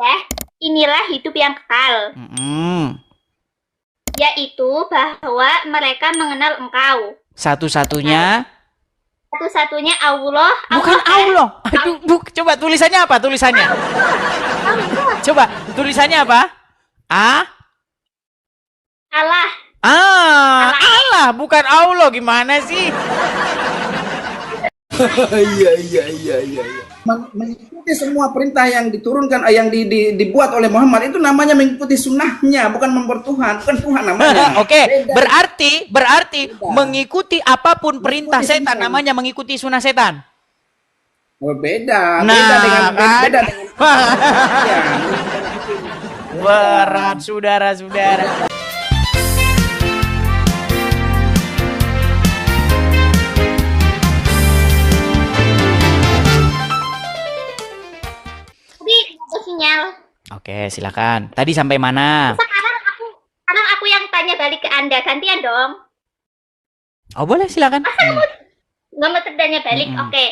Ya, inilah hidup yang kekal, yaitu bahwa mereka mengenal Engkau. Satu-satunya. Satu-satunya Allah. Bukan Allah. Aduh, coba tulisannya apa? Tulisannya. Coba tulisannya apa? A. Allah. Allah, bukan Allah. Gimana sih? Iya, iya, iya, iya, iya. Mengikuti semua perintah yang diturunkan, yang dibuat oleh Muhammad itu namanya mengikuti sunnahnya, bukan mempertuhan, bukan Tuhan namanya. Oke, Beda. berarti Beda. mengikuti apapun perintah Mengikuti setan sunnah. namanya mengikuti sunnah setan. Oh, beda, Nah, beda dengan kan? beda dengan ya. Berat, saudara-saudara. Tapi ada sinyal. Oke, silakan. Tadi sampai mana? Sekarang aku yang tanya balik ke Anda. Gantian dong. Oh, boleh, silakan. Nggak mau tanya balik. Oke.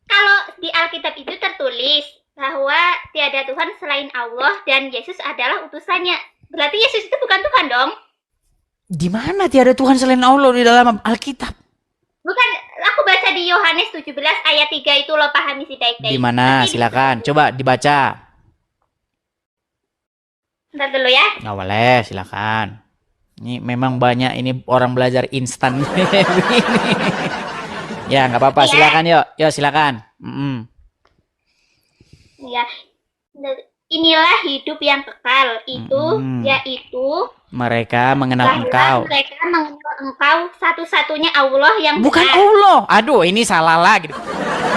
Kalau di Alkitab itu tertulis bahwa tiada Tuhan selain Allah dan Yesus adalah utusannya. Berarti Yesus itu bukan Tuhan dong? Di mana tiada Tuhan selain Allah di dalam Alkitab? Bukan, aku baca di Yohanes 17 ayat 3 itu lo pahami sih baik-baik. Di mana? Silakan. Coba dibaca. Bentar dulu ya. Nggak boleh, silakan. Ini memang banyak ini orang belajar instan. Ya, nggak apa-apa. Ya. Silakan yuk. Yuk, silakan. Ya. Inilah hidup yang kekal itu yaitu mereka mengenal bahwa Engkau. mereka mengenal Engkau satu-satunya Allah yang Bukan benar. Allah. Aduh, ini salah lagi.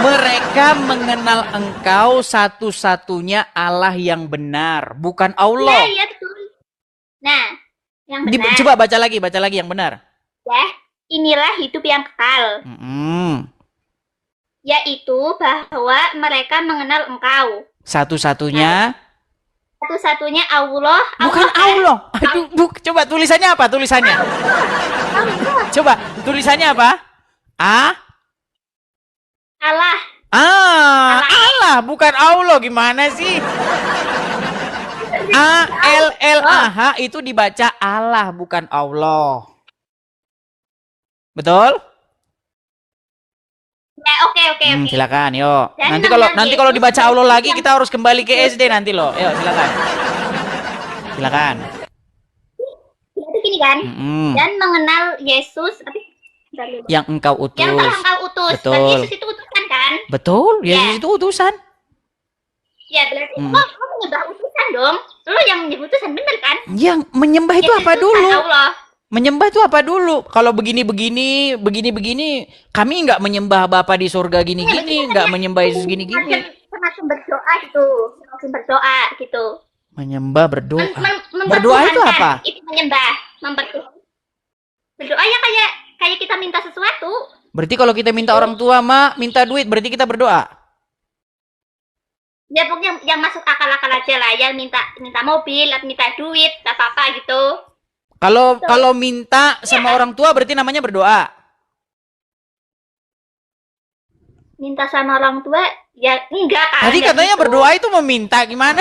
Mereka mengenal Engkau satu-satunya Allah yang benar, bukan Allah. Iya, betul. Nah, yang benar. Coba baca lagi yang benar. Ya, inilah hidup yang kekal. Yaitu bahwa mereka mengenal Engkau. Satu-satunya Allah. bukan Allah. Aduh, coba tulisannya apa? Tulisannya. Coba tulisannya apa? Allah. Allah, bukan Allah. Gimana sih? ALLAH itu dibaca Allah, bukan Allah. Betul? Ya, oke. Silakan, yuk. Dan Nanti kalau dibaca Allah lagi kita harus kembali ke SD nanti loh. Yuk, silakan. Silakan. Itu gini kan? Dan mengenal Yesus yang Engkau utus. Yang telah Engkau utus. Betul. Dan Yesus itu utusan kan? Betul, Yesus itu utusan. Ya, berarti lo menyembah utusan dong. Lo yang menyembah utusan, bener kan? Yang menyembah itu Yesus apa dulu? Allah. Menyembah itu apa dulu? Kalau begini, kami nggak menyembah Bapa di surga gini-gini, nggak menyembah Yesus gini-gini. Semacam berdoa gitu, semacam berdoa gitu. Menyembah, berdoa. Berdoa itu apa? Itu menyembah, mempertuhankan. Berdoa ya kayak kita minta sesuatu. Berarti kalau kita minta orang tua, minta duit, berarti kita berdoa. Ya pokoknya yang masuk akal-akal aja lah, yang minta mobil, minta duit, apa-apa gitu. Kalau minta sama orang tua berarti namanya berdoa. Minta sama orang tua ya enggak kan. Tadi katanya gitu. Berdoa itu meminta, gimana?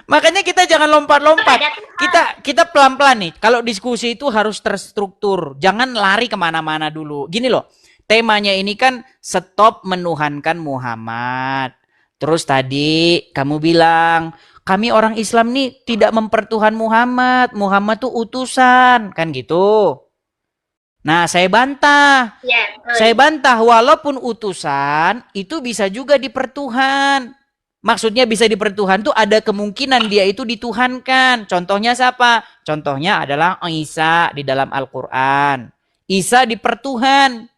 Makanya kita jangan lompat-lompat. Kita pelan-pelan nih. Kalau diskusi itu harus terstruktur. Jangan lari kemana-mana dulu. Gini loh. Temanya ini kan stop menuhankan Muhammad. Terus tadi kamu bilang, kami orang Islam nih tidak mempertuhan Muhammad. Muhammad tuh utusan. Kan gitu. Nah, saya bantah. Ya, saya bantah walaupun utusan itu bisa juga dipertuhan. Maksudnya bisa dipertuhan tuh ada kemungkinan dia itu dituhankan. Contohnya siapa? Contohnya adalah Isa di dalam Al-Quran. Isa dipertuhan.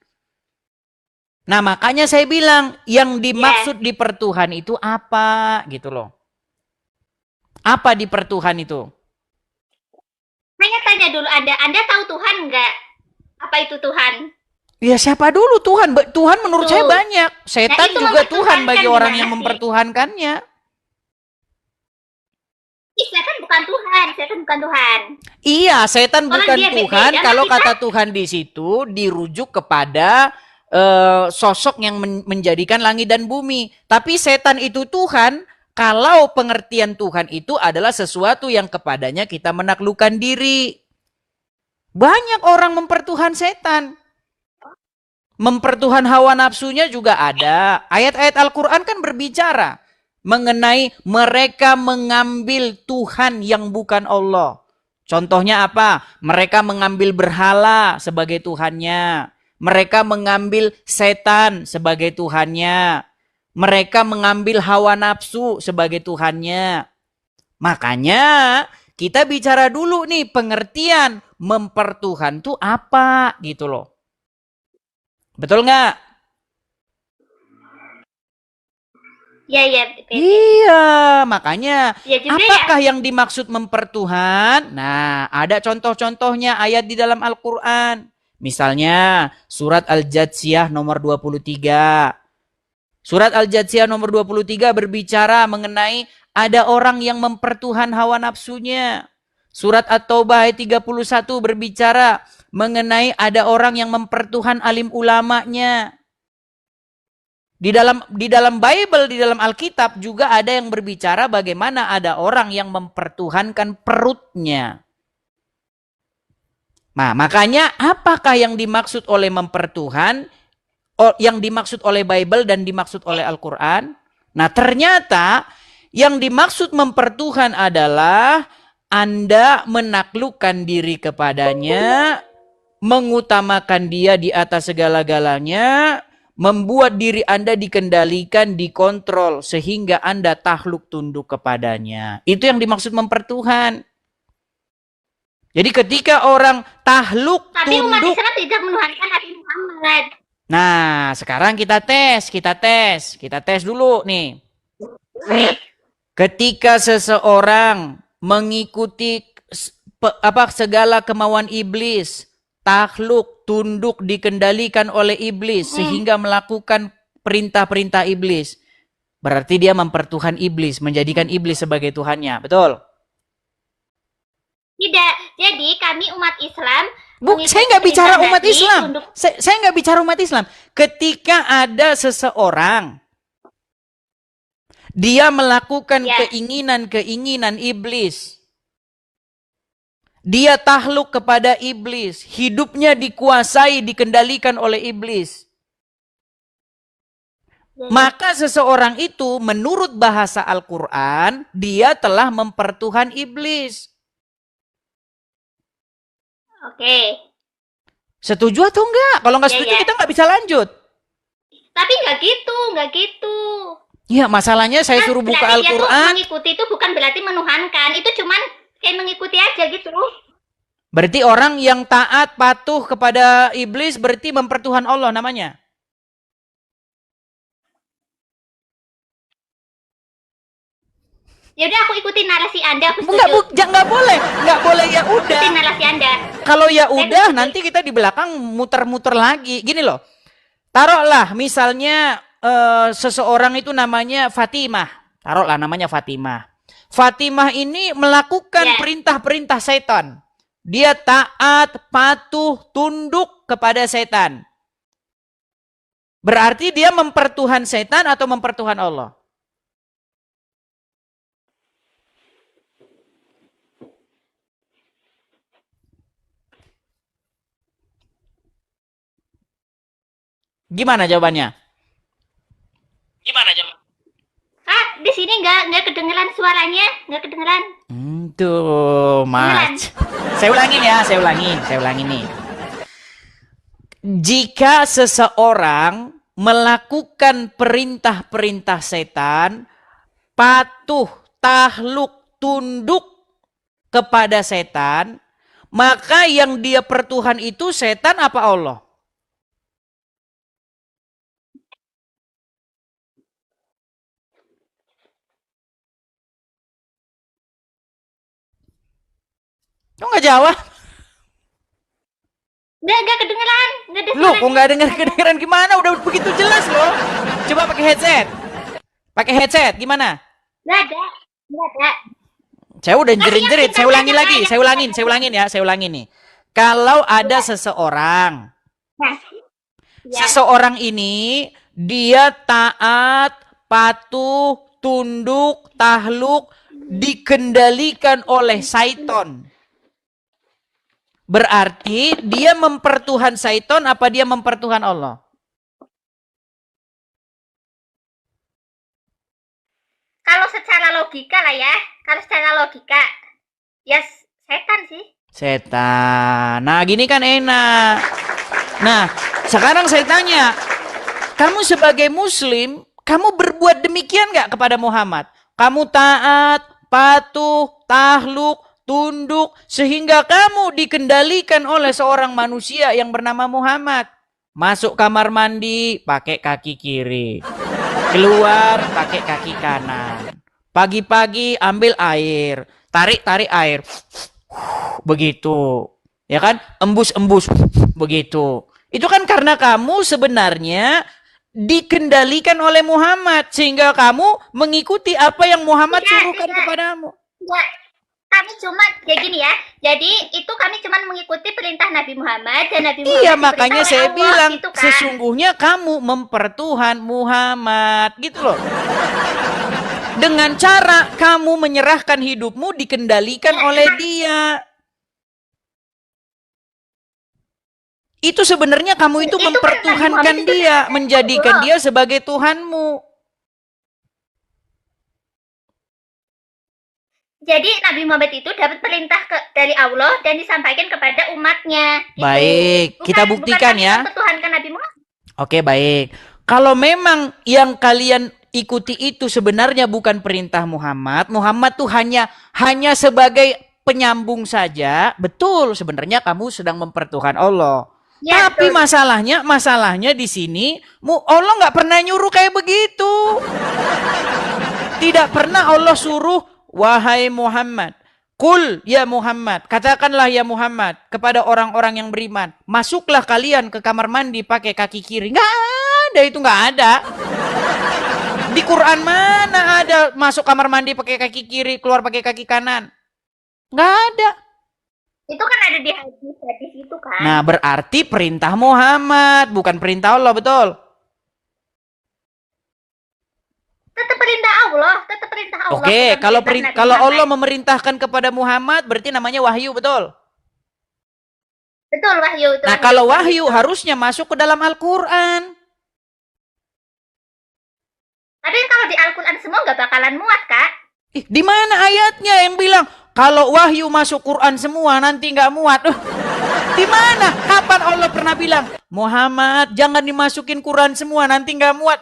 Nah, makanya saya bilang yang dimaksud dipertuhan itu apa gitu loh. Apa dipertuhan itu? Saya tanya dulu Anda tahu Tuhan nggak? Apa itu Tuhan? Ya siapa dulu Tuhan? Tuhan menurut saya banyak. Setan juga Tuhan bagi orang yang mempertuhankannya. Setan bukan Tuhan. Iya, setan bukan Tuhan. Kalau kata Tuhan di situ dirujuk kepada sosok yang menjadikan langit dan bumi. Tapi setan itu Tuhan, kalau pengertian Tuhan itu adalah sesuatu yang kepadanya kita menaklukkan diri. Banyak orang mempertuhan setan. Mempertuhan hawa nafsunya juga ada. Ayat-ayat Al-Quran kan berbicara mengenai mereka mengambil Tuhan yang bukan Allah. Contohnya apa? Mereka mengambil berhala sebagai Tuhannya. Mereka mengambil setan sebagai Tuhannya. Mereka mengambil hawa nafsu sebagai Tuhannya. Makanya kita bicara dulu nih pengertian mempertuhan itu apa gitu loh. Betul nggak? Iya, makanya apakah yang dimaksud mempertuhan? Nah, ada contoh-contohnya ayat di dalam Al-Quran. Misalnya surat Al-Jatsiyah nomor 23. Surat Al-Jatsiyah nomor 23 berbicara mengenai ada orang yang mempertuhan hawa nafsunya. Surat At-Taubah ayat 31 berbicara mengenai ada orang yang mempertuhan alim ulamanya. Di dalam Bible, di dalam Alkitab juga ada yang berbicara bagaimana ada orang yang mempertuhankan perutnya. Nah, makanya apakah yang dimaksud oleh mempertuhan, yang dimaksud oleh Bible dan dimaksud oleh Al-Quran? Nah, ternyata yang dimaksud mempertuhan adalah Anda menaklukkan diri kepadanya, mengutamakan dia di atas segala-galanya, membuat diri Anda dikendalikan, dikontrol, sehingga Anda takluk tunduk kepadanya. Itu yang dimaksud mempertuhan. Jadi ketika orang takluk tunduk. Tapi umat Islam tidak menuhankan Nabi Muhammad. Nah, sekarang kita tes dulu nih. Ketika seseorang mengikuti segala kemauan iblis, takluk, tunduk, dikendalikan oleh iblis sehingga melakukan perintah-perintah iblis, berarti dia mempertuhan iblis, menjadikan iblis sebagai Tuhannya, betul? Tidak, jadi kami umat Islam. Saya nggak bicara umat Islam. Saya nggak bicara umat Islam. Ketika ada seseorang, dia melakukan keinginan-keinginan iblis. Dia takluk kepada iblis. Hidupnya dikuasai, dikendalikan oleh iblis. Maka seseorang itu menurut bahasa Al-Quran, dia telah mempertuhan iblis. Oke. Setuju atau enggak? Kalau nggak setuju kita nggak bisa lanjut. Tapi nggak gitu. Ya, masalahnya saya suruh buka Al-Quran. Mengikuti itu bukan berarti menuhankan. Itu cuman kayak mengikuti aja gitu. Berarti orang yang taat, patuh kepada iblis berarti mempertuhan Allah namanya. Ya udah, aku ikutin narasi Anda, aku setuju. Nggak boleh ya udah. Ikutin narasi Anda. Kalau ya udah, nanti kita di belakang muter-muter lagi. Gini loh, taruhlah misalnya seseorang itu namanya Fatimah. Taruhlah namanya Fatimah. Fatimah ini melakukan perintah-perintah setan. Dia taat, patuh, tunduk kepada setan. Berarti dia mempertuhan setan atau mempertuhan Allah? Gimana jawabannya? Di sini nggak kedengeran suaranya, nggak kedengeran. Tuh, Mas. Saya ulangin nih. Jika seseorang melakukan perintah-perintah setan, patuh, takluk, tunduk kepada setan, maka yang dia pertuhan itu setan apa Allah? Kok nggak jawab? Nggak kedengeran. Lu kok nggak kedengeran gimana? Udah begitu jelas loh. Coba pakai headset. Gimana? Nggak ada. Saya udah jerit-jerit. Saya ulangin nih. Kalau ada seseorang Ya. seseorang ini dia taat, patuh, tunduk, tahluk, dikendalikan oleh syaiton. Berarti dia mempertuhan syaiton apa dia mempertuhan Allah? Kalau secara logika lah ya, kalau secara logika, ya setan sih. Setan. Nah, gini kan enak. Nah, sekarang saya tanya, kamu sebagai muslim, kamu berbuat demikian nggak kepada Muhammad? Kamu taat, patuh, tahluk, tunduk, sehingga kamu dikendalikan oleh seorang manusia yang bernama Muhammad. Masuk kamar mandi, pakai kaki kiri. Keluar, pakai kaki kanan. Pagi-pagi ambil air, tarik-tarik air. Begitu. Ya kan? Embus-embus. Begitu. Itu kan karena kamu sebenarnya dikendalikan oleh Muhammad sehingga kamu mengikuti apa yang Muhammad suruhkan kepadamu. Enggak. Kami cuma kayak gini ya. Jadi itu kami cuma mengikuti perintah Nabi Muhammad dan Nabi Muhammad. Iya, makanya saya Allah, bilang gitu kan. sesungguhnya kamu mempertuhan Muhammad gitu loh. Dengan cara kamu menyerahkan hidupmu dikendalikan oleh dia. Itu sebenarnya kamu itu mempertuhankan dia, menjadikan dia sebagai Tuhanmu. Jadi Nabi Muhammad itu dapat perintah dari Allah dan disampaikan kepada umatnya. Gitu. Baik, kita buktikan ya. Mempertuhankan Nabi Muhammad. Oke, baik. Kalau memang yang kalian ikuti itu sebenarnya bukan perintah Muhammad, Muhammad tuh hanya sebagai penyambung saja. Betul, sebenarnya kamu sedang mempertuhan Allah. Ya, tapi betul. masalahnya di sini Allah nggak pernah nyuruh kayak begitu. Tidak pernah Allah suruh, wahai Muhammad, kul ya Muhammad, katakanlah ya Muhammad kepada orang-orang yang beriman, masuklah kalian ke kamar mandi pakai kaki kiri. Nggak ada, itu nggak ada. Di Quran mana ada masuk kamar mandi pakai kaki kiri, keluar pakai kaki kanan? Nggak ada. Itu kan ada di hadis itu kan. Nah, berarti perintah Muhammad, bukan perintah Allah, betul? Tetap perintah Allah, tetap perintah Allah. Oke, kalau Allah memerintahkan kepada Muhammad, berarti namanya wahyu, betul? Betul, wahyu. Itu nah, kalau wahyu harusnya masuk ke dalam Al-Quran. Tapi kalau di Al-Quran semua nggak bakalan muat, Kak. Di mana ayatnya yang bilang kalau wahyu masuk Quran semua nanti nggak muat? Di mana? Kapan Allah pernah bilang Muhammad jangan dimasukin Quran semua nanti nggak muat?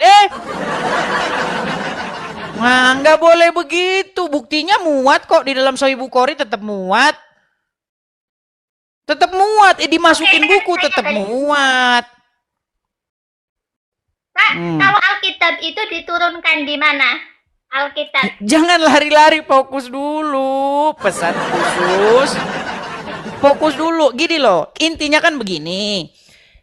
Nah, nggak boleh begitu. Buktinya muat kok di dalam Sahih Bukhari tetap muat. Tetap muat. Dimasukin buku tetap muat. Pak, kalau Alkitab itu diturunkan di mana? Alkitab. Jangan lari-lari, fokus dulu. Pesan khusus. Fokus dulu. Gini loh, intinya kan begini.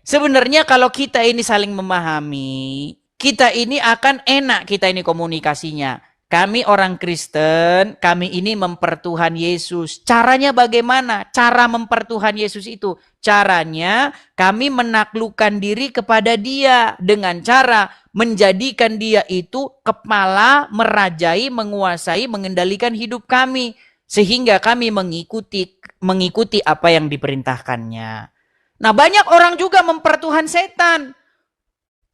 Sebenarnya kalau kita ini saling memahami, kita ini akan enak kita ini komunikasinya. Kami orang Kristen, kami ini mempertuhan Yesus. Caranya bagaimana? Cara mempertuhan Yesus itu. Caranya kami menaklukkan diri kepada Dia dengan cara menjadikan Dia itu kepala, merajai, menguasai, mengendalikan hidup kami. Sehingga kami mengikuti apa yang diperintahkannya. Nah, banyak orang juga mempertuhan setan.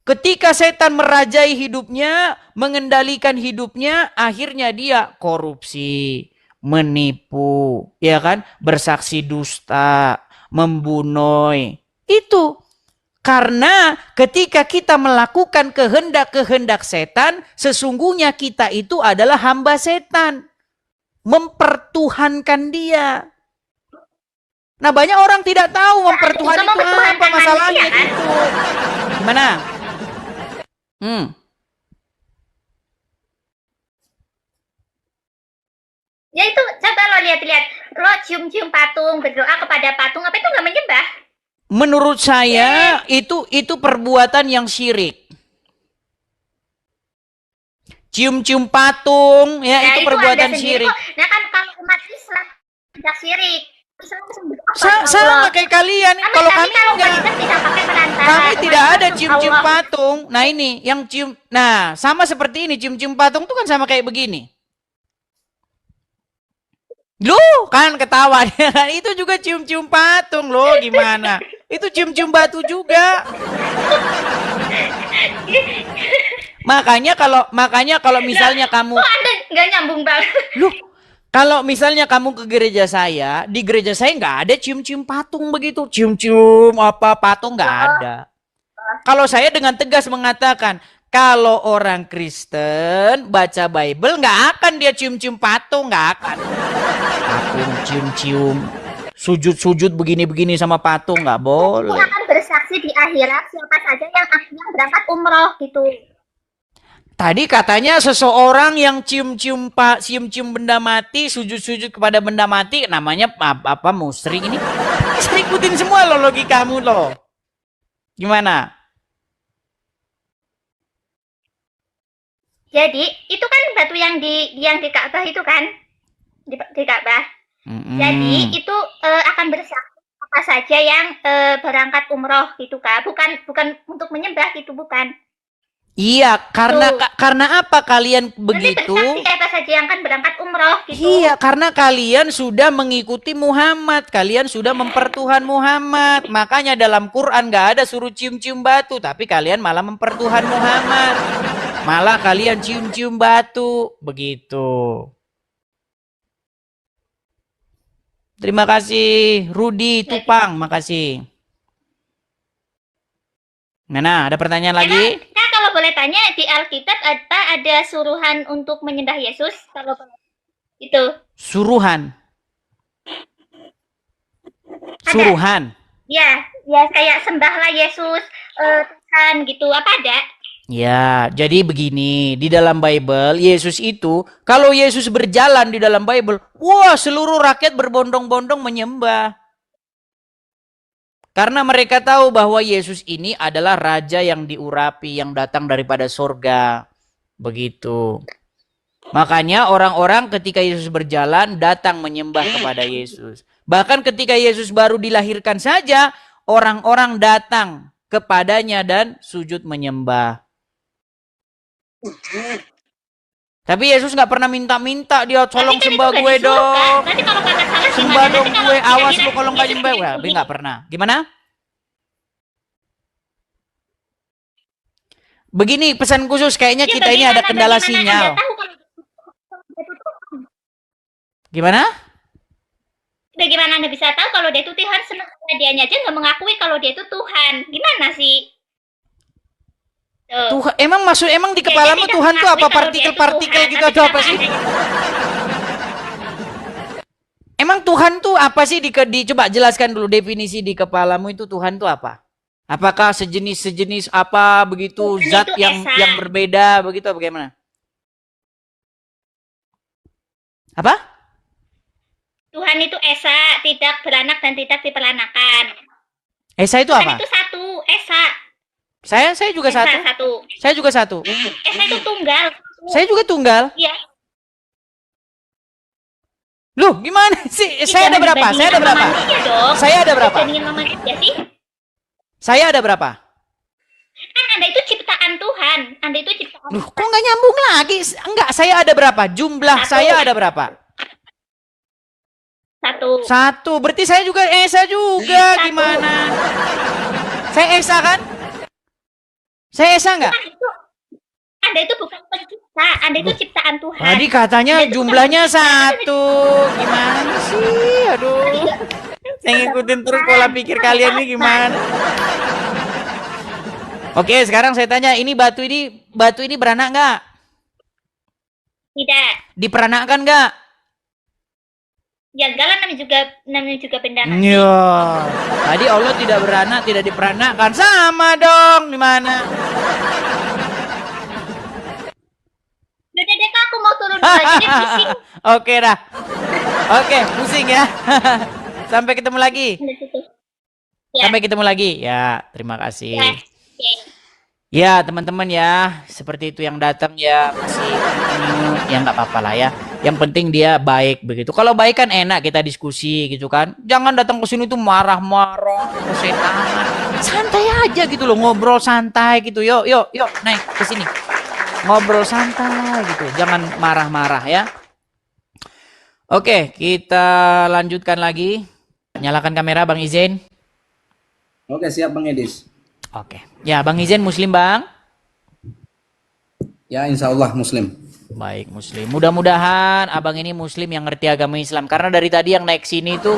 Ketika setan merajai hidupnya, mengendalikan hidupnya, akhirnya dia korupsi, menipu, ya kan? Bersaksi dusta, membunuh. Itu karena ketika kita melakukan kehendak-kehendak setan, sesungguhnya kita itu adalah hamba setan. Mempertuhankan dia. Nah, banyak orang tidak tahu mempertuhan itu apa masalahnya itu. Gimana? Ya itu coba lo lihat-lihat, lo cium-cium patung, berdoa kepada patung, apa itu nggak menyembah? Menurut saya itu perbuatan yang syirik. Cium-cium patung, ya itu perbuatan syirik. Nah kan kalau umat Islam tidak syirik. Sama kayak kalian. Kalau kami kalau enggak. kita tidak pakai perantara. Kami tidak ada Langsung cium-cium Allah. patung. Nah ini yang cium. Nah sama seperti ini cium-cium patung tuh kan sama kayak begini. Loh kan ketawa dia kan. Itu juga cium-cium patung loh gimana. Itu cium-cium batu juga. Makanya kalau misalnya kamu. Kok Anda nggak nyambung banget? Loh kalau misalnya kamu ke gereja saya, di gereja saya nggak ada cium-cium patung begitu. Cium-cium apa patung nggak ada. Kalau saya dengan tegas mengatakan, kalau orang Kristen baca Bible nggak akan dia cium-cium patung, nggak akan. Patung cium-cium, sujud-sujud begini-begini sama patung nggak Aku boleh. akan bersaksi di akhirat siapa saja yang berangkat umroh gitu. Tadi katanya seseorang yang cium-cium benda mati, sujud-sujud kepada benda mati, namanya apa musyrik ini? Saya ikutin semua lo logikamu lo. Gimana? Jadi itu kan batu yang di Ka'bah itu kan di Ka'bah. Jadi itu akan bersaksi apa saja yang berangkat umroh gitu kan. Bukan untuk menyembah gitu bukan. Iya, karena Tuh. karena apa kalian Nanti begitu? bersaksi siapa saja yang akan berangkat umroh gitu. Iya, karena kalian sudah mengikuti Muhammad, kalian sudah mempertuhan Muhammad. Makanya dalam Quran nggak ada suruh cium-cium batu, tapi kalian malah mempertuhan Muhammad. Malah kalian cium-cium batu, begitu. Terima kasih Rudi Tupang, makasih. Mana, ada pertanyaan lagi? Nah, kalau boleh tanya di Alkitab ada suruhan untuk menyembah Yesus kalau itu. Suruhan. Suruhan. Ya kayak sembahlah Yesus Tuhan gitu. Apa ada? Ya, jadi begini, di dalam Bible, Yesus itu, kalau Yesus berjalan di dalam Bible, wah seluruh rakyat berbondong-bondong menyembah. Karena mereka tahu bahwa Yesus ini adalah Raja yang diurapi, yang datang daripada surga. Begitu. Makanya orang-orang ketika Yesus berjalan, datang menyembah kepada Yesus. Bahkan ketika Yesus baru dilahirkan saja, orang-orang datang kepadanya dan sujud menyembah. Tapi Yesus nggak pernah minta-minta dia tolong sembah gue dong. Nanti kalau kakak salah Sembah gimana? dong Nanti gue, awas kira-kira lu kalau nggak Yesus nyembah. Wah, gitu. tapi nggak pernah. Gimana? Begini pesan khusus, kayaknya Ya, kita ini ada kendala bagaimana sinyal. Anda tahu kalau dia itu Tuhan? Gimana? Bagaimana Anda bisa tahu kalau dia itu Tuhan sementara dianya aja nggak mengakui kalau dia itu Tuhan? Gimana sih? Tuhan, emang di kepalamu tidak Tuhan tuh mengakui apa? kalau dia itu Partikel-partikel Tuhan, gitu tapi atau apa karena sih? adanya- Emang Tuhan tuh apa sih? Coba jelaskan dulu definisi di kepalamu itu Tuhan tuh apa? Apakah sejenis apa begitu Tuhan zat itu yang esa. yang berbeda begitu bagaimana? Apa? Tuhan itu esa, tidak beranak dan tidak diperanakan. Esa itu Tuhan apa? itu satu, esa. Saya juga Esa satu. satu. Saya juga satu. Esa itu tunggal. Saya juga tunggal. Iya. Loh, gimana sih? Saya ada Jangan berapa? Saya ada dibandingkan berapa? sama manusia dong. Saya ada berapa? Dibandingin sama manusia sih. Saya ada berapa? Kan Anda itu ciptaan Tuhan. Anda itu ciptaan Loh, kok nggak nyambung lagi? Enggak, saya ada berapa? Jumlah Satu. saya ada berapa? satu. Satu. Berarti saya juga Esa juga. Gimana? Saya Esa kan? Saya Esa nggak? Anda itu bukan pencipta. Anda itu ciptaan Tuhan. Tadi katanya jumlahnya satu. Gimana sih? Aduh. Saya ngikutin terus pola pikir kalian nih gimana? Oke, sekarang saya tanya, ini batu ini beranak nggak? Tidak. Diperanakkan nggak? Ya enggak lah, namanya juga benda mati. Iya. Tadi Allah tidak beranak, tidak diperanakkan. Sama dong, di mana? Udah deh Kak, aku mau turun dulu aja deh, pusing. Oke dah. Oke, pusing ya. Sampai ketemu lagi. Ya. Sampai ketemu lagi. Ya, terima kasih. Ya. Oke. Ya, teman-teman ya, seperti itu yang datang ya masih ya nggak apa-apa lah ya. Yang penting dia baik begitu. Kalau baik kan enak kita diskusi gitu kan. Jangan datang ke sini tuh marah-marah, kesetanan. Santai aja gitu loh, ngobrol santai gitu. Yuk, yuk, yuk, naik ke sini. Ngobrol santai gitu. Jangan marah-marah ya. Oke, kita lanjutkan lagi. Nyalakan kamera Bang Izen. Oke, siap Bang Edis. Oke. Ya, Bang Izen Muslim, Bang? Ya, insya Allah Muslim. Baik, Muslim. Mudah-mudahan abang ini Muslim yang ngerti agama Islam. Karena dari tadi yang naik sini itu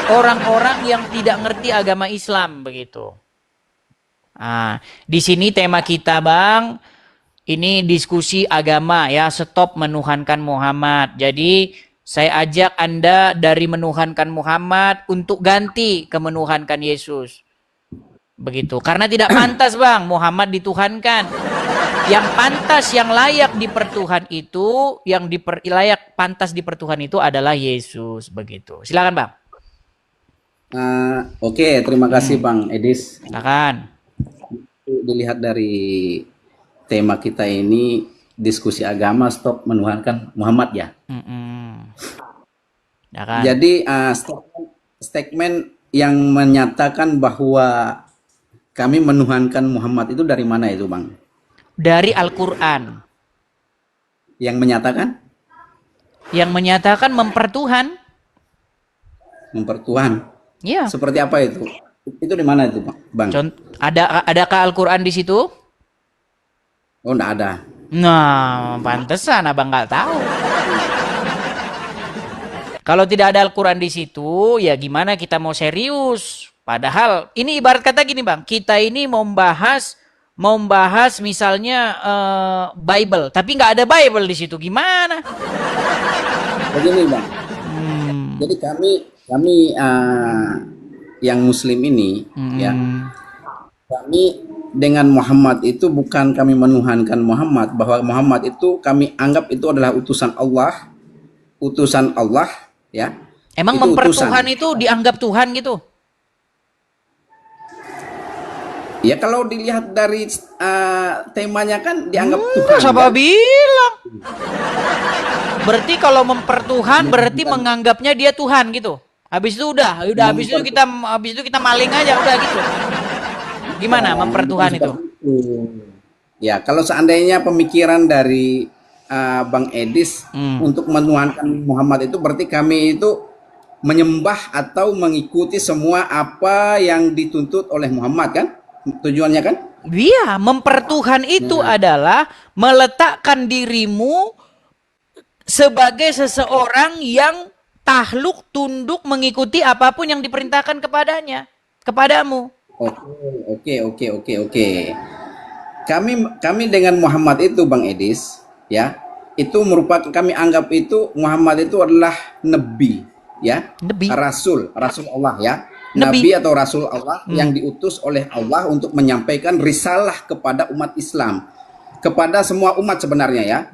orang-orang yang tidak ngerti agama Islam begitu. Nah, di sini tema kita, Bang, ini diskusi agama ya, stop menuhankan Muhammad. Jadi saya ajak Anda dari menuhankan Muhammad untuk ganti ke menuhankan Yesus. Begitu. Karena tidak pantas, Bang, Muhammad dituhankan. Yang pantas, yang layak dipertuhan itu, layak pantas dipertuhan itu adalah Yesus, begitu. Silakan, Bang. Oke, terima kasih Bang Edis. Silakan. Dilihat dari tema kita ini, diskusi agama stop menuhankan Muhammad ya. Ya kan? Jadi statement yang menyatakan bahwa kami menuhankan Muhammad itu dari mana itu, Bang? Dari Al-Quran. Yang menyatakan? Yang menyatakan mempertuhan. Mempertuhan. Iya. Seperti apa itu? Itu di mana itu, Bang? Adakah Al-Quran di situ? Oh, enggak ada. Nah, pantesan abang nggak tahu. Kalau tidak ada Al-Quran di situ, ya gimana kita mau serius? Padahal ini ibarat kata gini, Bang, kita ini mau membahas misalnya Bible, tapi nggak ada Bible di situ, gimana? Begini, Bang. Jadi kami yang Muslim ini, ya, kami dengan Muhammad itu bukan kami menuhankan Muhammad, bahwa Muhammad itu kami anggap itu adalah utusan Allah, ya. Emang itu mempertuhan utusan. itu dianggap Tuhan gitu? Ya kalau dilihat dari temanya kan dianggap Tuhan. Siapa kan? bilang? Berarti kalau mempertuhan berarti menganggapnya dia Tuhan gitu. Habis itu udah habis itu kita maling aja udah gitu. Gimana mempertuhan itu? Ya kalau seandainya pemikiran dari Bang Edis untuk menuhankan Muhammad itu berarti kami itu menyembah atau mengikuti semua apa yang dituntut oleh Muhammad kan? Tujuannya kan? Iya, mempertuhan itu adalah meletakkan dirimu sebagai seseorang yang takluk, tunduk, mengikuti apapun yang diperintahkan kepadamu. Oke. Kami dengan Muhammad itu, Bang Edis, ya, itu merupakan kami anggap itu Muhammad itu adalah nabi, ya, rasul Allah, ya. Nabi atau Rasul Allah yang diutus oleh Allah untuk menyampaikan risalah kepada umat Islam, kepada semua umat sebenarnya ya,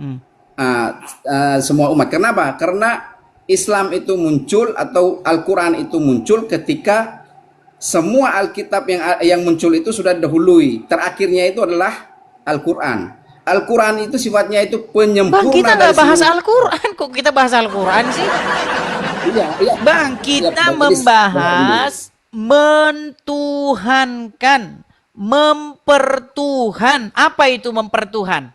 semua umat. Kenapa? Karena Islam itu muncul atau Al-Quran itu muncul ketika semua Alkitab yang muncul itu sudah dahului. Terakhirnya itu adalah Al-Quran. Al-Quran itu sifatnya itu penyempurna. Bang, kita nggak bahas Al-Quran, kok kita bahas Al-Quran sih? Iya. Bang, kita membahas mentuhankan, mempertuhan. Apa itu mempertuhan?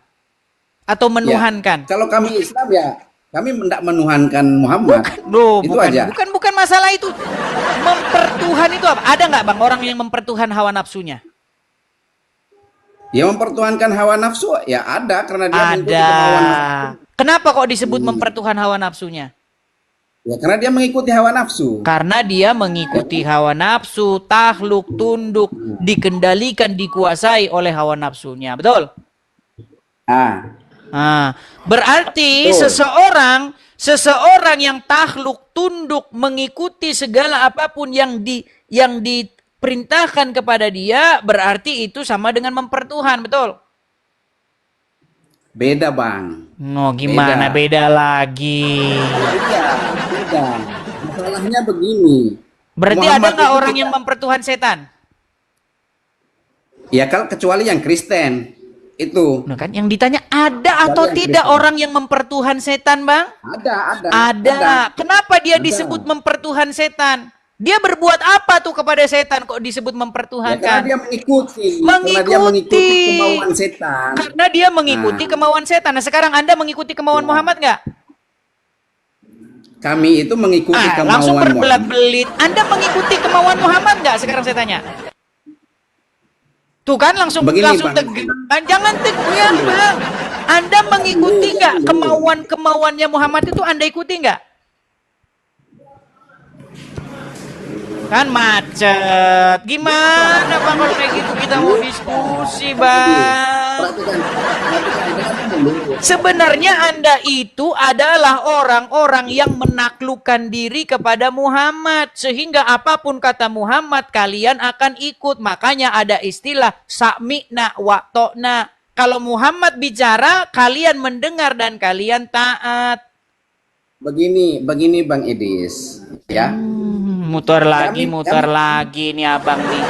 Atau menuhankan? Ya, kalau kami Islam ya, kami tidak menuhankan Muhammad. Bukan masalah itu. Mempertuhan itu apa? Ada nggak, Bang, orang yang mempertuhan hawa nafsunya? Ya mempertuhankan hawa nafsu ya ada karena dia mengikuti hawa nafsu. Kenapa kok disebut mempertuhan hawa nafsunya? Ya karena dia mengikuti hawa nafsu. Karena dia mengikuti hawa nafsu, takluk, tunduk, dikendalikan, dikuasai oleh hawa nafsunya. Betul? Berarti seseorang yang takluk, tunduk, mengikuti segala apapun yang diperintahkan kepada dia, berarti itu sama dengan mempertuhan, betul? Beda, Bang. Gimana beda lagi? Beda. Masalahnya begini. Berarti Muhammad ada nggak orang yang mempertuhan setan? Ya kalau kecuali yang Kristen. Itu. Nah kan yang ditanya ada atau tidak orang yang mempertuhan setan, Bang? Ada. Kenapa dia disebut mempertuhan setan? Dia berbuat apa tuh kepada setan kok disebut mempertuhankan? Ya, karena dia mengikuti. Karena dia mengikuti kemauan setan. Karena dia mengikuti kemauan setan. Nah sekarang Anda mengikuti kemauan Muhammad nggak? Kami itu mengikuti kemauan langsung berbelit-belit. Muhammad. Anda mengikuti kemauan Muhammad nggak? Sekarang saya tanya. Tuh kan langsung tegang. Jangan tegang, Bang. Anda mengikuti nggak kemauannya Muhammad itu? Anda ikuti nggak? Kan macet. Gimana Bang kalau kayak gitu kita mau diskusi, Bang? Sebenarnya Anda itu adalah orang-orang yang menaklukkan diri kepada Muhammad. Sehingga apapun kata Muhammad, kalian akan ikut. Makanya ada istilah sami'na wa to'na. Kalau Muhammad bicara, kalian mendengar dan kalian taat. Begini Bang Idis, ya. Muter lagi nih Abang nih.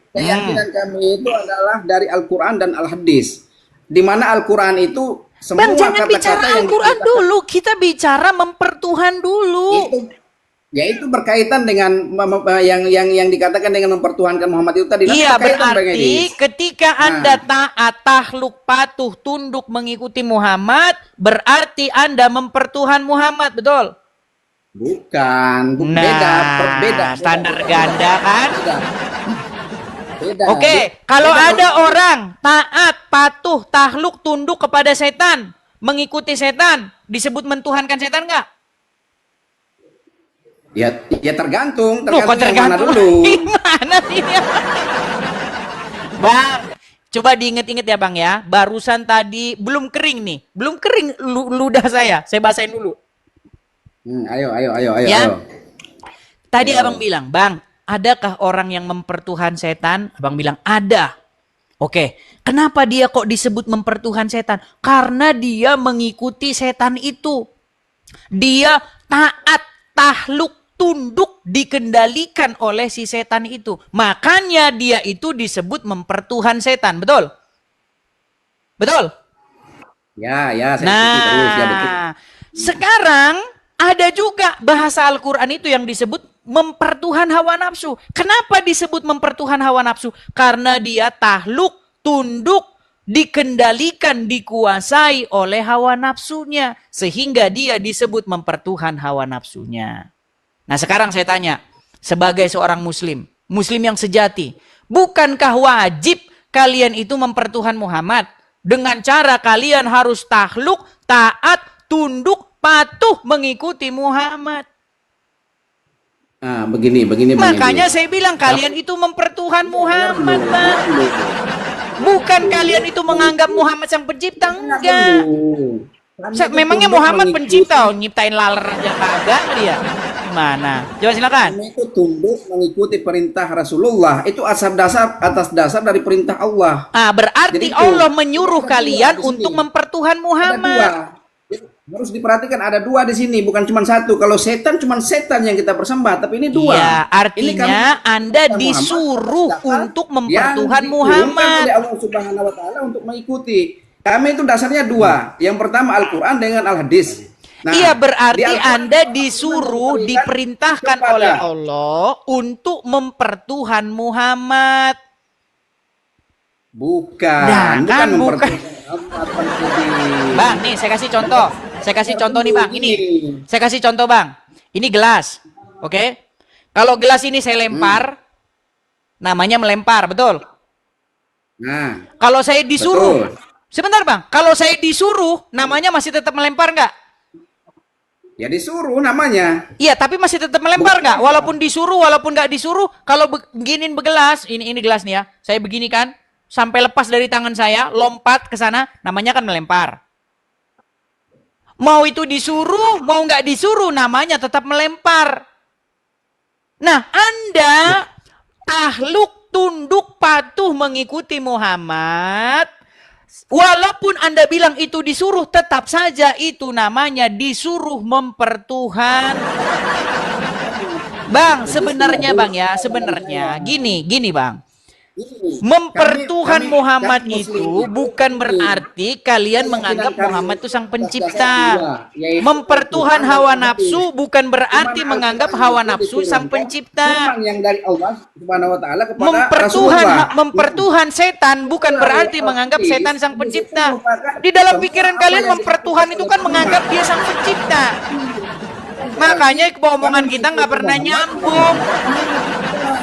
Keyakinan kami itu adalah dari Al-Quran dan Al-Hadis. Di mana Al-Quran itu semua Bang, jangan bicara Al-Quran dulu. Kita bicara mempertuhan dulu. Itu berkaitan dengan yang dikatakan dengan mempertuhankan Muhammad itu tadi. Iya, berarti ketika Anda taat, takluk, patuh, tunduk mengikuti Muhammad, berarti Anda mempertuhan Muhammad, betul? Bukan, beda. Standar ganda kan? Beda. Oke, kalau ada orang taat, patuh, takluk, tunduk kepada setan, mengikuti setan, disebut mentuhankan setan nggak? Ya tergantung yang mana dulu. Gimana sih? Bang, coba diinget-inget ya Bang ya. Barusan tadi belum kering nih, belum kering ludah saya basahin dulu. Ayo. Tadi Abang bilang, Bang, adakah orang yang mempertuhan setan? Abang bilang, ada. Oke, kenapa dia kok disebut mempertuhan setan? Karena dia mengikuti setan itu. Dia taat, takluk, tunduk, dikendalikan oleh si setan itu. Makanya dia itu disebut mempertuhan setan, betul? Betul? Ya, saya terus, ya betul. Sekarang ada juga bahasa Al-Quran itu yang disebut mempertuhan hawa nafsu. Kenapa disebut mempertuhan hawa nafsu? Karena dia takluk, tunduk, dikendalikan, dikuasai oleh hawa nafsunya. Sehingga dia disebut mempertuhan hawa nafsunya. Nah sekarang saya tanya, sebagai seorang muslim yang sejati, bukankah wajib kalian itu mempertuhan Muhammad? Dengan cara kalian harus takluk, taat, tunduk, patuh mengikuti Muhammad. Nah, begini. Makanya saya bilang kalian itu mempertuhan Muhammad, Bang. Bukan kalian itu menganggap Muhammad sang pencipta, enggak. Memangnya Muhammad pencipta, nyiptain laler aja kagak dia. Gimana? Coba silakan. Kami itu tunduk mengikuti perintah Rasulullah. Itu atas dasar dari perintah Allah. Berarti Allah menyuruh kalian untuk mempertuhan Muhammad. Harus diperhatikan ada dua di sini, bukan cuma satu. Kalau setan cuma setan yang kita persembah, tapi ini dua. Iya, artinya Anda disuruh untuk mempertuhan Muhammad. Oleh Allah Subhanahu wa taala untuk mengikuti. Kami itu dasarnya dua. Yang pertama Al-Qur'an dengan Al-Hadis. Nah, iya, berarti Anda disuruh, diperintahkan oleh Allah untuk mempertuhan Muhammad. Bukan. Bang, nih saya kasih contoh. Nih Bang, ini. Saya kasih contoh Bang. Ini gelas. Oke? Kalau gelas ini saya lempar, namanya melempar, betul? Nah. Kalau saya disuruh, sebentar Bang. Kalau saya disuruh, namanya masih tetap melempar nggak? Ya disuruh namanya. Iya, tapi masih tetap melempar nggak? Walaupun disuruh, walaupun nggak disuruh, kalau beginiin begelas, ini gelas nih ya. Saya begini kan, sampai lepas dari tangan saya, lompat ke sana, namanya kan melempar. Mau itu disuruh, mau nggak disuruh, namanya tetap melempar. Nah, Anda takluk, tunduk, patuh mengikuti Muhammad. Walaupun Anda bilang itu disuruh, tetap saja itu namanya disuruh mempertuhan. Bang, sebenarnya Bang ya, sebenarnya gini Bang. Mempertuhan kami Muhammad Muslim itu itu bukan berarti kalian menganggap Muhammad itu sang pencipta. Mempertuhan hawa nafsu bukan berarti menganggap hawa nafsu sang pencipta. Firman yang dari Allah Subhanahu wa taala kepada Rasulullah. Mempertuhan setan bukan berarti menganggap setan sang pencipta. Di dalam pikiran kalian mempertuhan itu kan menganggap dia sang pencipta. Makanya omongan kita nggak pernah nyambung.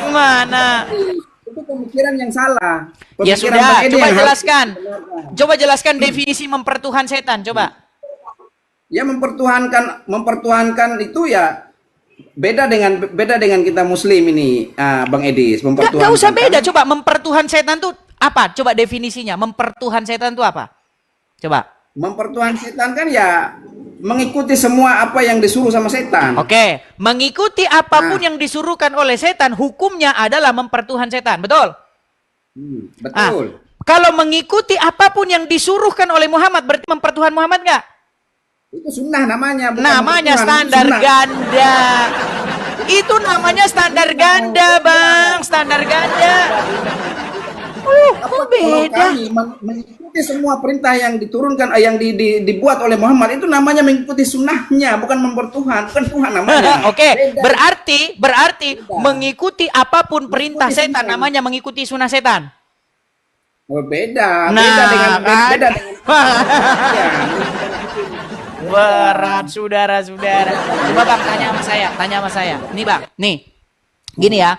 Gimana? Itu pemikiran yang salah. Ya Pemikiran sudah, Bang Edi coba yang harus jelaskan. dibenarkan. Coba jelaskan definisi mempertuhan setan, coba. Ya mempertuhankan itu ya beda dengan kita Muslim ini, Bang Edis. Nggak usah beda, coba mempertuhan setan tuh apa? Coba definisinya, mempertuhan setan tuh apa? Coba. Mempertuhan setan kan ya mengikuti semua apa yang disuruh sama setan. Oke, mengikuti apapun yang disuruhkan oleh setan, hukumnya adalah mempertuhan setan, betul? Betul. Kalau mengikuti apapun yang disuruhkan oleh Muhammad, berarti mempertuhan Muhammad nggak? Itu sunnah namanya. Bukan Namanya mempertuhan, standar sunnah. ganda. Itu namanya standar ganda, Bang. Standar ganda. Kalau Beda. kami mengikuti semua perintah yang diturunkan, yang dibuat oleh Muhammad, itu namanya mengikuti sunnahnya, bukan mempertuhan, bukan Tuhan namanya. Oke, Beda. berarti mengikuti apapun perintah setan namanya mengikuti sunnah setan. Oh, beda. Nah, Beda dengan kan? beda dengan ya. Berat, saudara-saudara. Coba Bang tanya sama saya. Nih Bang, nih. Gini ya.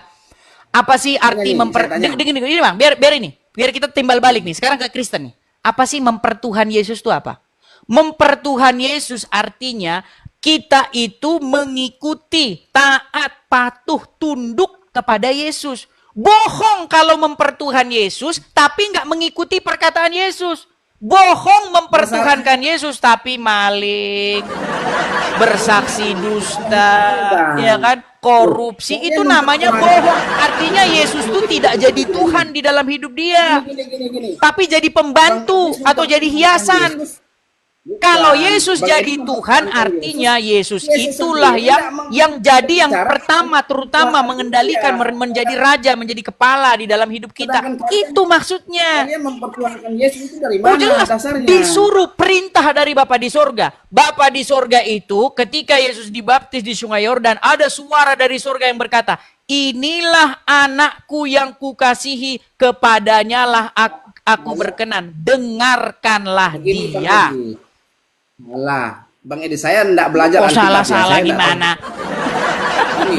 Apa sih arti gini Bang, biar kita timbal balik nih. Sekarang ke Kristen nih. Apa sih mempertuhan Yesus itu apa? Mempertuhan Yesus artinya kita itu mengikuti, taat, patuh, tunduk kepada Yesus. Bohong kalau mempertuhan Yesus tapi nggak mengikuti perkataan Yesus. Bohong mempertuhankan Yesus tapi maling, bersaksi dusta, ya kan? Korupsi itu namanya bohong. Artinya Yesus itu tidak jadi Tuhan di dalam hidup dia, tapi jadi pembantu atau jadi hiasan. Kalau Yesus jadi Tuhan, artinya Yesus itulah yang jadi yang pertama, terutama mengendalikan, menjadi raja, menjadi kepala di dalam hidup kita. Itu maksudnya. Kalian mempertuhankan Yesus itu dari Oh mana jelas, dasarnya? disuruh perintah dari Bapa di sorga. Bapa di sorga itu ketika Yesus dibaptis di sungai Yordan, ada suara dari sorga yang berkata, inilah anakku yang kukasihi, kepadanya lah aku berkenan, dengarkanlah dia. Salah, Bang Edi, saya enggak belajar Oh Alkitab ya. salah Saya gimana? Nih,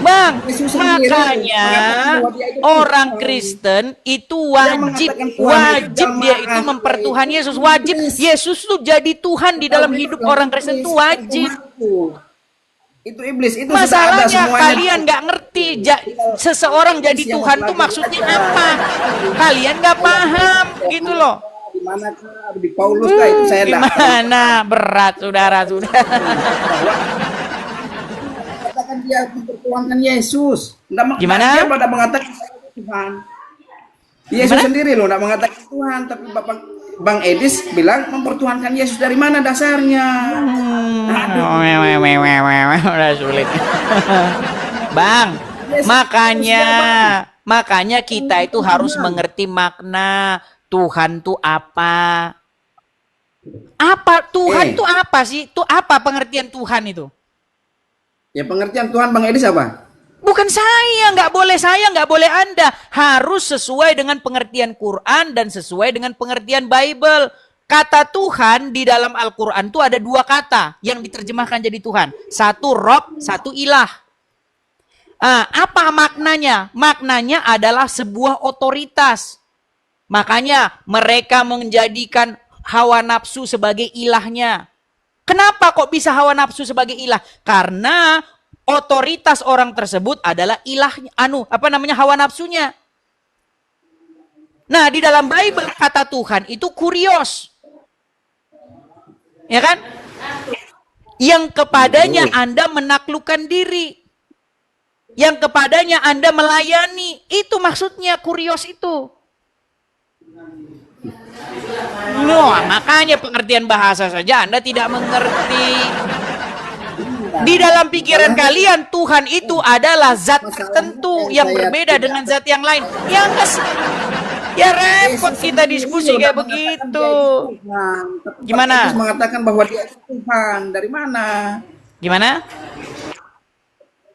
Bang, Yesus sendiri makanya mengatakan bahwa dia itu orang Tuhan. Kristen itu mengatakan Tuhan itu dia jamaah, itu mempertuhan Yesus. Wajib Yesus tuh jadi Tuhan di dalam hidup orang Kristen itu wajib. Itu iblis, itu Masalahnya sudah ada semuanya. kalian nggak ngerti seseorang jadi Tuhan tuh maksudnya apa. Kalian nggak paham gitu loh. Di mana di Paulus kah itu saya enggak. Gimana berat saudara-saudara. Katakan dia mempertuhankan Yesus. Gimana? Dia pada mengatakan saya itu Tuhan. Yesus sendiri loh enggak mengatakan Tuhan, tapi Bapak Bang Edis bilang mempertuhankan Yesus. Dari mana dasarnya? Udah sulit. Bang, makanya kita itu harus mengerti makna Tuhan tuh apa? Apa Tuhan tuh apa sih? Tuh apa pengertian Tuhan itu? Ya pengertian Tuhan Bang Edis apa? Bukan saya, nggak boleh Anda. Harus sesuai dengan pengertian Quran dan sesuai dengan pengertian Bible. Kata Tuhan di dalam Al-Quran itu ada dua kata yang diterjemahkan jadi Tuhan. Satu Rob, satu ilah. Apa maknanya? Maknanya adalah sebuah otoritas. Makanya mereka menjadikan hawa nafsu sebagai ilahnya. Kenapa kok bisa hawa nafsu sebagai ilah? Karena otoritas orang tersebut adalah ilahnya, hawa nafsunya. Nah, di dalam Bible kata Tuhan itu kurios. Ya kan? Yang kepadanya Anda menaklukkan diri. Yang kepadanya Anda melayani. Itu maksudnya kurios itu. Makanya pengertian bahasa saja Anda tidak mengerti. Di dalam pikiran kalian Tuhan itu adalah zat tertentu yang berbeda dengan zat yang lain. Ya repot kita diskusi kayak begitu. Gimana? Yesus mengatakan bahwa dia itu Tuhan. Dari mana? Gimana?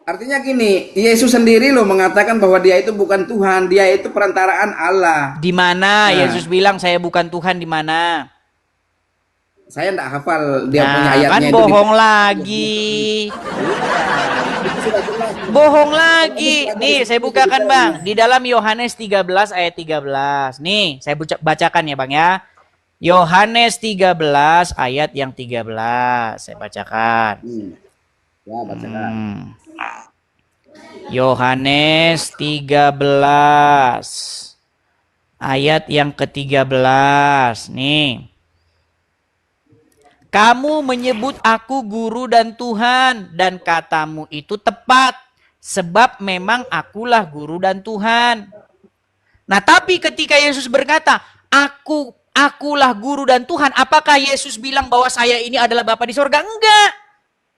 Artinya gini, Yesus sendiri loh mengatakan bahwa dia itu bukan Tuhan, dia itu perantaraan Allah. Di mana Yesus bilang saya bukan Tuhan, di mana? Saya enggak hafal dia punya ayatnya kan itu. Bohong lagi. Bohong lagi. Nih, saya bukakan Bang. Di dalam Yohanes 13 ayat 13. Nih, saya bacakan ya Bang ya. Yohanes 13 ayat yang 13. Saya bacakan. Ya, bacakan. Yohanes 13 ayat yang ke-13. Nih. Kamu menyebut aku guru dan Tuhan, dan katamu itu tepat, sebab memang akulah guru dan Tuhan. Nah, tapi ketika Yesus berkata, akulah guru dan Tuhan, apakah Yesus bilang bahwa saya ini adalah Bapa di sorga? Enggak.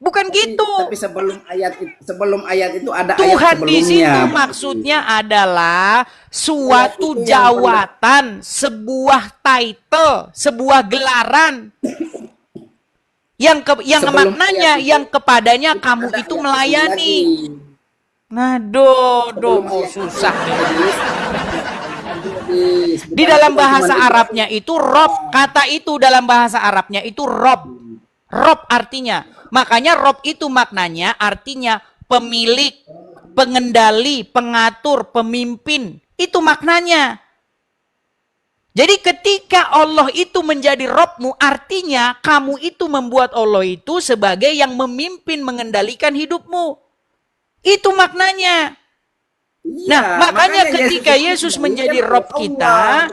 Bukan gitu. Tapi sebelum ayat itu ada Tuhan ayat sebelumnya. Di situ maksudnya adalah suatu jawatan, sebuah title, sebuah gelaran. Yang maknanya yang kepadanya kamu itu melayani. Nah, susah. Di dalam bahasa Arabnya itu Rob, kata itu dalam bahasa Arabnya itu Rob. Rob artinya, makanya Rob itu maknanya artinya pemilik, pengendali, pengatur, pemimpin. Itu maknanya. Jadi ketika Allah itu menjadi Robmu, artinya kamu itu membuat Allah itu sebagai yang memimpin, mengendalikan hidupmu. Itu maknanya. Nah, makanya ketika Yesus menjadi Rob kita,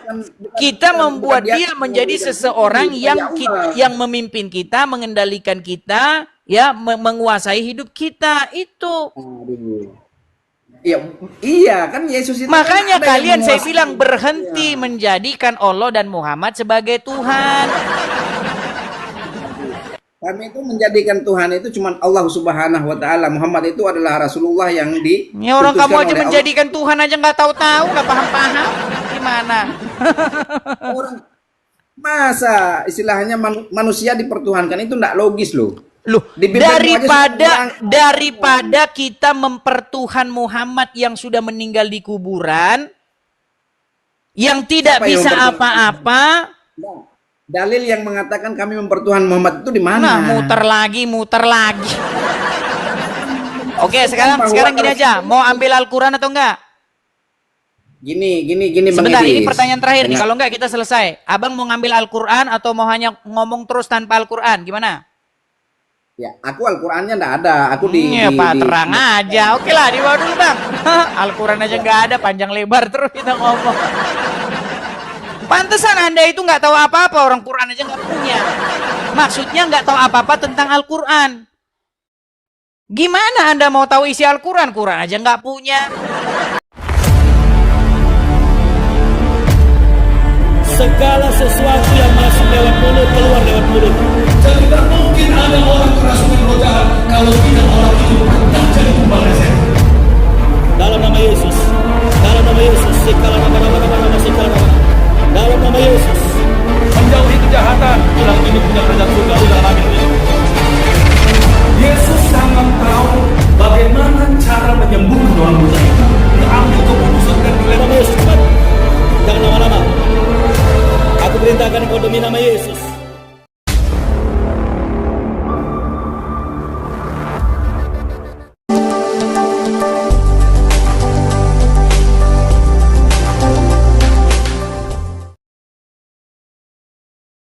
kita membuat dia menjadi seseorang yang memimpin kita, mengendalikan kita, ya, menguasai hidup kita. Itu. Iya kan Yesus itu. Makanya kan kalian saya bilang berhenti menjadikan Allah dan Muhammad sebagai Tuhan. Kami itu menjadikan Tuhan itu cuma Allah Subhanahu wa taala. Muhammad itu adalah Rasulullah yang Ya orang kamu aja menjadikan Allah. Tuhan aja nggak tahu-tahu, nggak paham-paham. Gimana? Orang masa istilahnya manusia dipertuhankan itu enggak logis loh. Loh, daripada kita mempertuhan Muhammad yang sudah meninggal di kuburan, yang tidak bisa apa-apa. Dalil yang mengatakan kami mempertuhan Muhammad itu di mana? Nah, muter lagi. Oke, sekarang gini aja, mau ambil Al-Quran atau enggak? Gini Sebentar, ini pertanyaan terakhir nih, kalau enggak kita selesai. Abang mau ngambil Al-Quran atau mau hanya ngomong terus tanpa Al-Quran, gimana? Ya, aku Al-Qur'annya enggak ada. Aku terang aja. Oke lah, dibawa dulu Bang. Al-Quran aja nggak ada, panjang lebar terus kita ngomong. Pantesan Anda itu nggak tahu apa-apa, orang Quran aja nggak punya. Maksudnya nggak tahu apa-apa tentang Al-Quran. Gimana Anda mau tahu isi Al-Quran? Quran aja nggak punya. Segala sesuatu yang masuk lewat mulut, keluar lewat mulut. Tidak mungkin ada orang kerasukan roh jahat kalau tidak orang itu pernah jadi tumbal reset. Dalam nama Yesus, dalam nama Yesus, sikala nama, sikala nama. Dalam nama Yesus, Menjauhi kejahatan, tulang ini punya kerajaan surga, udah amin. Yesus sangat tahu bagaimana cara menyembuhkan orang buta itu. Ambil keputusan dan dalam nama Yesus, cepat. Jangan lama-lama. Aku perintahkan kau demi nama Yesus.